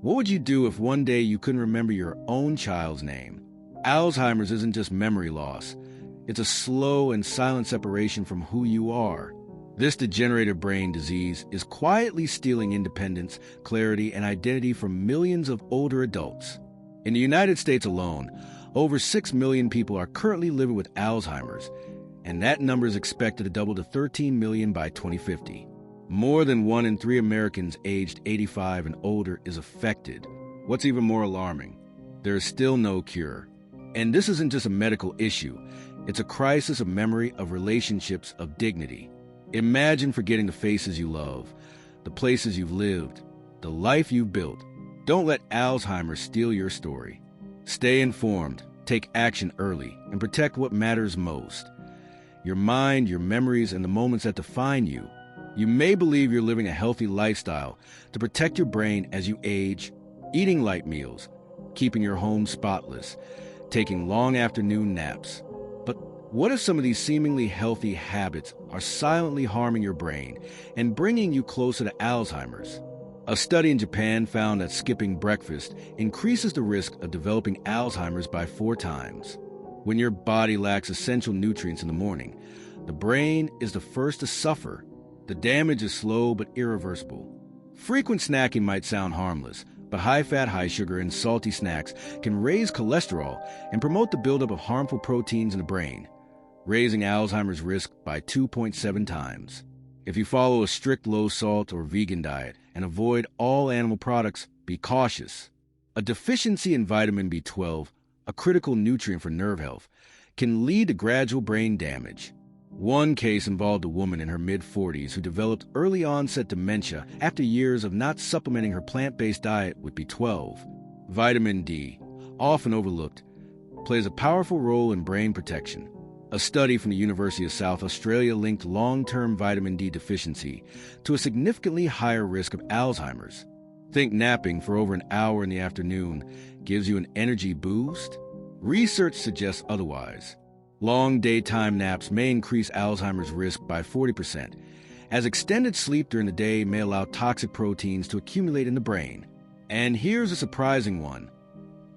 What would you do if one day you couldn't remember your own child's name? Alzheimer's isn't just memory loss. It's a slow and silent separation from who you are. This degenerative brain disease is quietly stealing independence, clarity, and identity from millions of older adults. In the United States alone, over 6 million people are currently living with Alzheimer's, and that number is expected to double to 13 million by 2050. More than 1 in 3 Americans aged 85 and older is affected. What's even more alarming, there is still no cure. And this isn't just a medical issue. It's a crisis of memory, of relationships, of dignity. Imagine forgetting the faces you love, the places you've lived, the life you've built. Don't let Alzheimer's steal your story. Stay informed, take action early, and protect what matters most. Your mind, your memories, and the moments that define you. You may believe you're living a healthy lifestyle to protect your brain as you age, eating light meals, keeping your home spotless, taking long afternoon naps. But what if some of these seemingly healthy habits are silently harming your brain and bringing you closer to Alzheimer's? A study in Japan found that skipping breakfast increases the risk of developing Alzheimer's by 4 times. When your body lacks essential nutrients in the morning, the brain is the first to suffer. The damage is slow but irreversible. Frequent snacking might sound harmless, but high-fat, high-sugar, and salty snacks can raise cholesterol and promote the buildup of harmful proteins in the brain, raising Alzheimer's risk by 2.7 times. If you follow a strict low-salt or vegan diet and avoid all animal products, be cautious. A deficiency in vitamin B12, a critical nutrient for nerve health, can lead to gradual brain damage. One case involved a woman in her mid-40s who developed early-onset dementia after years of not supplementing her plant-based diet with B12. Vitamin D, often overlooked, plays a powerful role in brain protection. A study from the University of South Australia linked long-term vitamin D deficiency to a significantly higher risk of Alzheimer's. Think napping for over an hour in the afternoon gives you an energy boost? Research suggests otherwise. Long daytime naps may increase Alzheimer's risk by 40%, as extended sleep during the day may allow toxic proteins to accumulate in the brain. And here's a surprising one.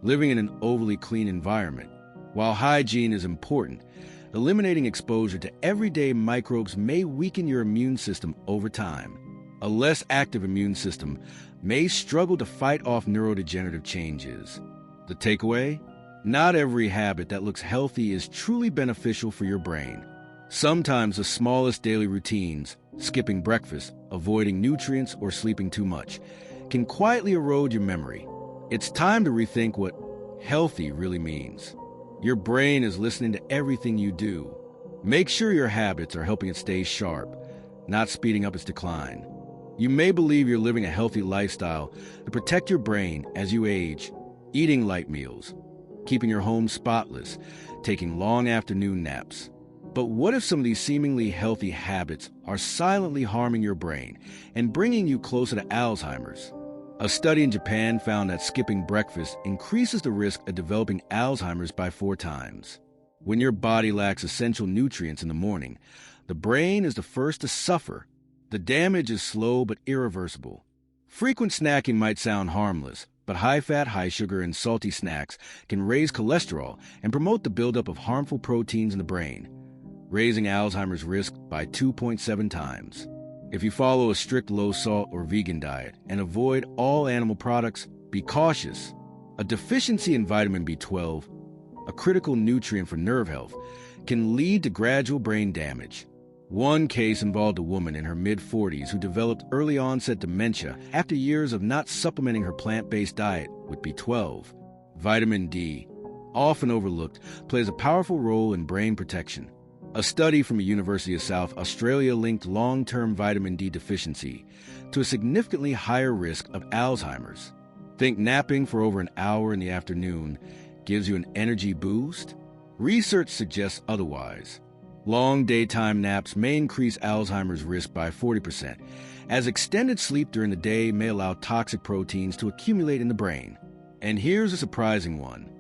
Living in an overly clean environment. While hygiene is important, eliminating exposure to everyday microbes may weaken your immune system over time. A less active immune system may struggle to fight off neurodegenerative changes. The takeaway? Not every habit that looks healthy is truly beneficial for your brain. Sometimes the smallest daily routines, skipping breakfast, avoiding nutrients, or sleeping too much, can quietly erode your memory. It's time to rethink what healthy really means. Your brain is listening to everything you do. Make sure your habits are helping it stay sharp, not speeding up its decline. You may believe you're living a healthy lifestyle to protect your brain as you age, eating light meals, keeping your home spotless, taking long afternoon naps. But what if some of these seemingly healthy habits are silently harming your brain and bringing you closer to Alzheimer's? A study in Japan found that skipping breakfast increases the risk of developing Alzheimer's by 4 times. When your body lacks essential nutrients in the morning, the brain is the first to suffer. The damage is slow but irreversible. Frequent snacking might sound harmless, but high-fat, high-sugar, and salty snacks can raise cholesterol and promote the buildup of harmful proteins in the brain, raising Alzheimer's risk by 2.7 times. If you follow a strict low-salt or vegan diet and avoid all animal products, be cautious. A deficiency in vitamin B12, a critical nutrient for nerve health, can lead to gradual brain damage. One case involved a woman in her mid-40s who developed early-onset dementia after years of not supplementing her plant-based diet with B12. Vitamin D, often overlooked, plays a powerful role in brain protection. A study from the University of South Australia linked long-term vitamin D deficiency to a significantly higher risk of Alzheimer's. Think napping for over an hour in the afternoon gives you an energy boost? Research suggests otherwise. Long daytime naps may increase Alzheimer's risk by 40%, as extended sleep during the day may allow toxic proteins to accumulate in the brain. And here's a surprising one.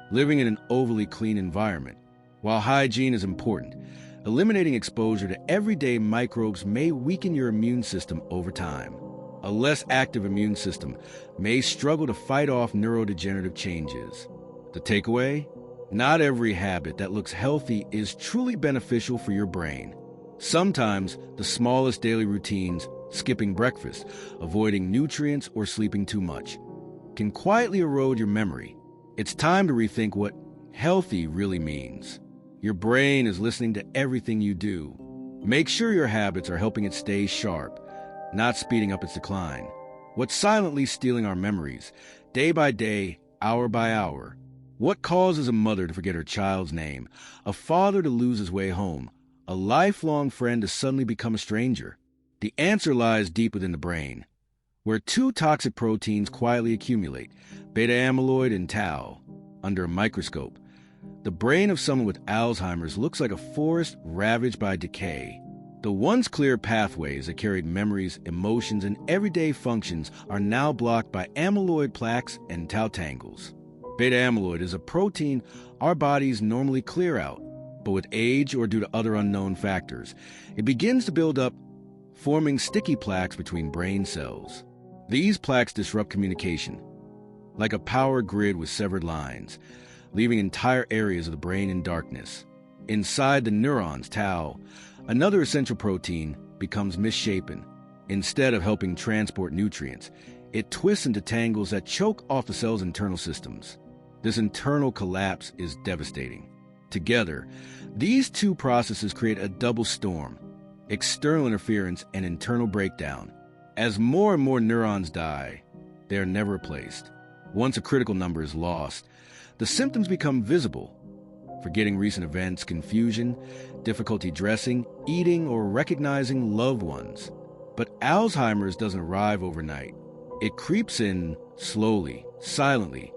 Living in an overly clean environment. While hygiene is important, eliminating exposure to everyday microbes may weaken your immune system over time. A less active immune system may struggle to fight off neurodegenerative changes. The takeaway? Not every habit that looks healthy is truly beneficial for your brain. Sometimes the smallest daily routines, skipping breakfast, avoiding nutrients, or sleeping too much, can quietly erode your memory. It's time to rethink what healthy really means. Your brain is listening to everything you do. Make sure your habits are helping it stay sharp, not speeding up its decline. What's silently stealing our memories, day by day, hour by hour? What causes a mother to forget her child's name, a father to lose his way home, a lifelong friend to suddenly become a stranger? The answer lies deep within the brain, where two toxic proteins quietly accumulate, beta amyloid and tau. Under a microscope, the brain of someone with Alzheimer's looks like a forest ravaged by decay. The once clear pathways that carried memories, emotions, and everyday functions are now blocked by amyloid plaques and tau tangles. Beta amyloid is a protein our bodies normally clear out, but with age or due to other unknown factors, it begins to build up, forming sticky plaques between brain cells. These plaques disrupt communication, like a power grid with severed lines, leaving entire areas of the brain in darkness. Inside the neurons, tau, another essential protein, becomes misshapen. Instead of helping transport nutrients, it twists into tangles that choke off the cell's internal systems. This internal collapse is devastating. Together, these two processes create a double storm: external interference and internal breakdown. As more and more neurons die, they are never replaced. Once a critical number is lost, the symptoms become visible: forgetting recent events, confusion, difficulty dressing, eating, or recognizing loved ones. But Alzheimer's doesn't arrive overnight. It creeps in slowly, silently,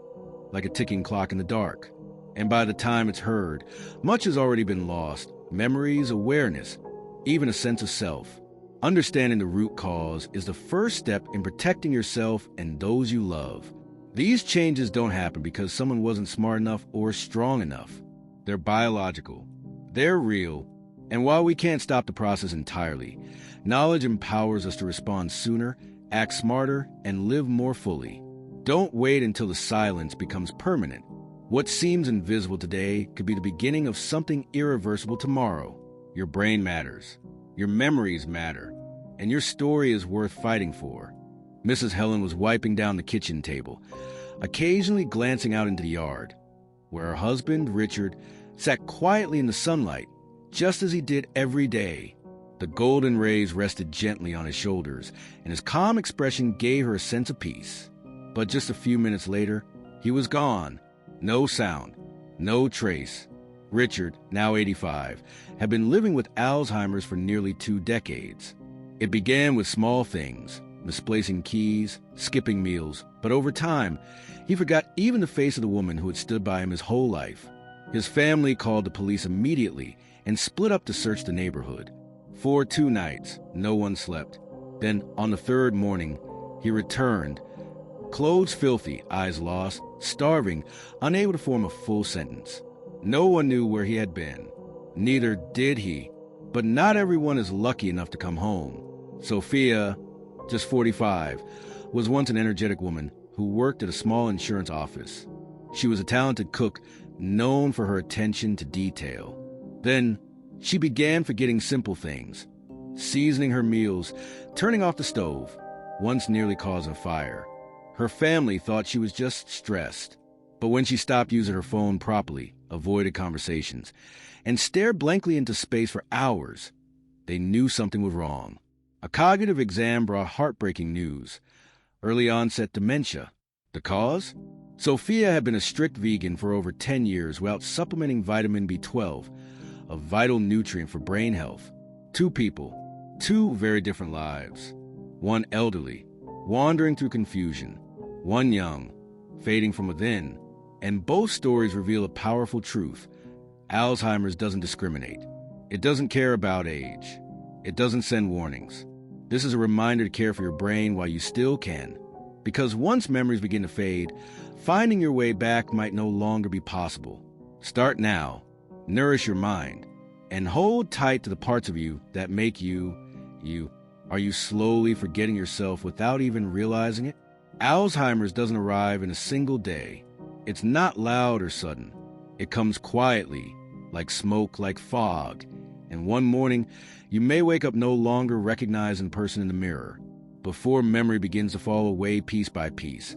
like a ticking clock in the dark. And by the time it's heard, much has already been lost: memories, awareness, even a sense of self. Understanding the root cause is the first step in protecting yourself and those you love. These changes don't happen because someone wasn't smart enough or strong enough. They're biological. They're real. And while we can't stop the process entirely, knowledge empowers us to respond sooner, act smarter, and live more fully. Don't wait until the silence becomes permanent. What seems invisible today could be the beginning of something irreversible tomorrow. Your brain matters. Your memories matter. And your story is worth fighting for. Mrs. Helen was wiping down the kitchen table, occasionally glancing out into the yard, where her husband, Richard, sat quietly in the sunlight, just as he did every day. The golden rays rested gently on his shoulders, and his calm expression gave her a sense of peace. But just a few minutes later, he was gone. No sound, no trace. Richard, now 85, had been living with Alzheimer's for nearly 2 decades. It began with small things: misplacing keys, skipping meals, but over time, he forgot even the face of the woman who had stood by him his whole life. His family called the police immediately and split up to search the neighborhood. For 2 nights, no one slept. Then, on the 3rd morning, he returned, clothes filthy, eyes lost, starving, unable to form a full sentence. No one knew where he had been. Neither did he. But not everyone is lucky enough to come home. Sophia, just 45, was once an energetic woman who worked at a small insurance office. She was a talented cook, known for her attention to detail. Then, she began forgetting simple things: seasoning her meals, turning off the stove, once nearly causing a fire. Her family thought she was just stressed. But when she stopped using her phone properly, avoided conversations, and stared blankly into space for hours, they knew something was wrong. A cognitive exam brought heartbreaking news: early onset dementia. The cause? Sophia had been a strict vegan for over 10 years without supplementing vitamin B12, a vital nutrient for brain health. 2 people, 2 very different lives. One elderly, wandering through confusion. One young, fading from within. And both stories reveal a powerful truth: Alzheimer's doesn't discriminate. It doesn't care about age. It doesn't send warnings. This is a reminder to care for your brain while you still can. Because once memories begin to fade, finding your way back might no longer be possible. Start now, nourish your mind, and hold tight to the parts of you that make you, you. Are you slowly forgetting yourself without even realizing it? Alzheimer's doesn't arrive in a single day. It's not loud or sudden. It comes quietly, like smoke, like fog. And one morning, you may wake up no longer recognizing the person in the mirror, before memory begins to fall away piece by piece.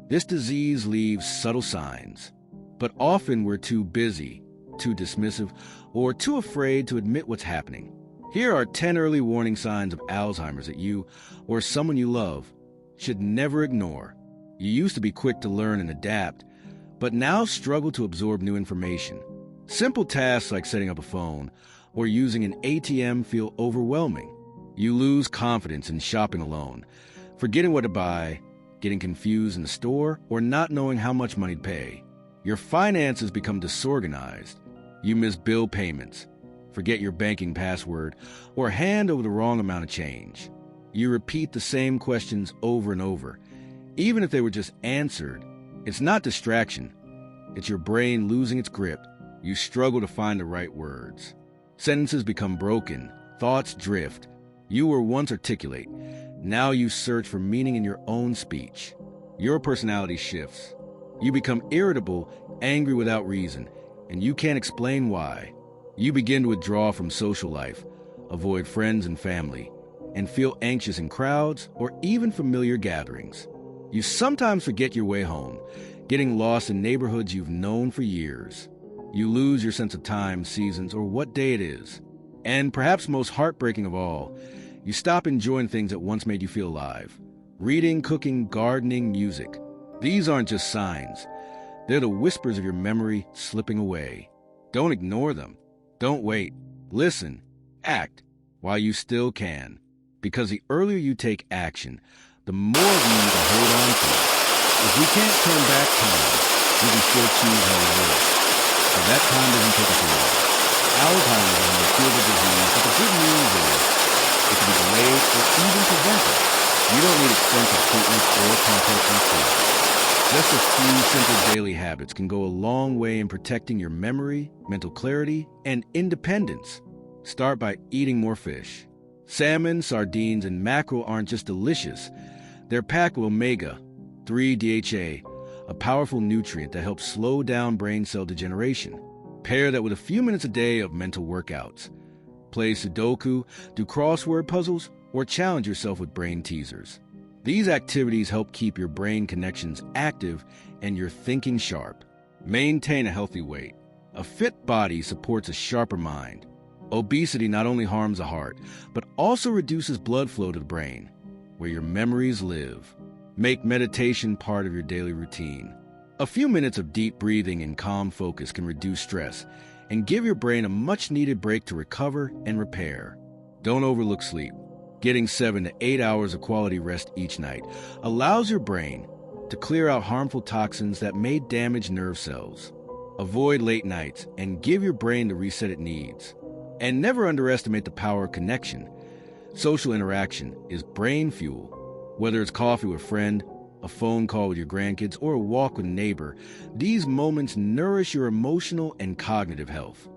This disease leaves subtle signs, but often we're too busy, too dismissive, or too afraid to admit what's happening. Here are 10 early warning signs of Alzheimer's that you, or someone you love, should never ignore. You used to be quick to learn and adapt, but now struggle to absorb new information. Simple tasks like setting up a phone or using an ATM feel overwhelming. You lose confidence in shopping alone, forgetting what to buy, getting confused in the store, or not knowing how much money to pay. Your finances become disorganized. You miss bill payments, forget your banking password, or hand over the wrong amount of change. You repeat the same questions over and over, even if they were just answered. It's not distraction. It's your brain losing its grip. You struggle to find the right words. Sentences become broken. Thoughts drift. You were once articulate. Now you search for meaning in your own speech. Your personality shifts. You become irritable, angry without reason, and you can't explain why. You begin to withdraw from social life, avoid friends and family, and feel anxious in crowds or even familiar gatherings. You sometimes forget your way home, getting lost in neighborhoods you've known for years. You lose your sense of time, seasons, or what day it is. And perhaps most heartbreaking of all, you stop enjoying things that once made you feel alive. Reading, cooking, gardening, music. These aren't just signs. They're the whispers of your memory slipping away. Don't ignore them. Don't wait. Listen. Act while you still can. Because the earlier you take action, the more of you need to hold on to it. If we can't turn back time, we can still choose how we live. So that time doesn't take us away. Alzheimer's is an incurable disease, but the good news is it can be delayed or even prevented. You don't need expensive treatments or complex treatments. Just a few simple daily habits can go a long way in protecting your memory, mental clarity, and independence. Start by eating more fish. Salmon, sardines, and mackerel aren't just delicious. They're packed with omega-3 DHA, a powerful nutrient that helps slow down brain cell degeneration. Pair that with a few minutes a day of mental workouts. Play Sudoku, do crossword puzzles, or challenge yourself with brain teasers. These activities help keep your brain connections active and your thinking sharp. Maintain a healthy weight. A fit body supports a sharper mind. Obesity not only harms the heart, but also reduces blood flow to the brain, where your memories live. Make meditation part of your daily routine. A few minutes of deep breathing and calm focus can reduce stress and give your brain a much-needed break to recover and repair. Don't overlook sleep. Getting 7 to 8 hours of quality rest each night allows your brain to clear out harmful toxins that may damage nerve cells. Avoid late nights and give your brain the reset it needs. And never underestimate the power of connection. Social interaction is brain fuel. Whether it's coffee with a friend, a phone call with your grandkids, or a walk with a neighbor, these moments nourish your emotional and cognitive health.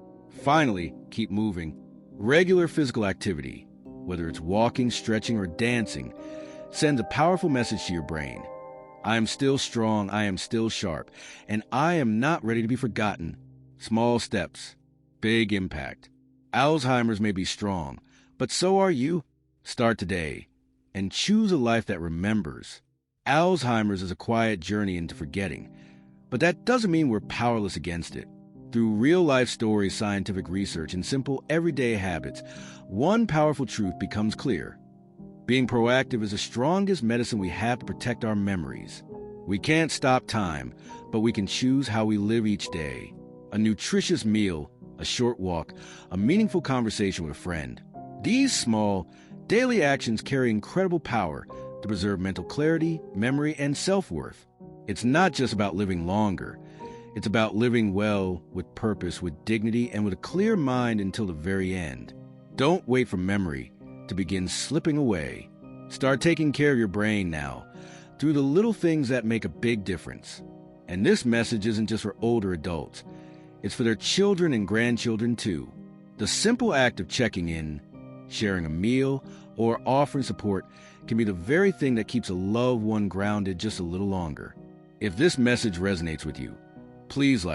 Finally, keep moving. Regular physical activity, whether it's walking, stretching, or dancing, sends a powerful message to your brain. I am still strong, I am still sharp, and I am not ready to be forgotten. Small steps, big impact. Alzheimer's may be strong, but so are you. Start today and choose a life that remembers. Alzheimer's is a quiet journey into forgetting, but that doesn't mean we're powerless against it. Through real-life stories, scientific research, and simple everyday habits, one powerful truth becomes clear. Being proactive is the strongest medicine we have to protect our memories. We can't stop time, but we can choose how we live each day. A nutritious meal, a short walk, a meaningful conversation with a friend. These small, daily actions carry incredible power to preserve mental clarity, memory, and self-worth. It's not just about living longer. It's about living well, with purpose, with dignity, and with a clear mind until the very end. Don't wait for memory to begin slipping away. Start taking care of your brain now, through the little things that make a big difference. And this message isn't just for older adults. It's for their children and grandchildren too. The simple act of checking in, sharing a meal, or offering support can be the very thing that keeps a loved one grounded just a little longer. If this message resonates with you, please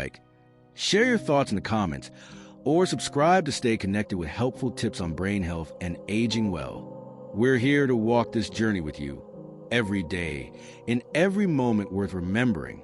share your thoughts in the comments, or subscribe to stay connected with helpful tips on brain health and aging well. We're here to walk this journey with you every day, in every moment worth remembering.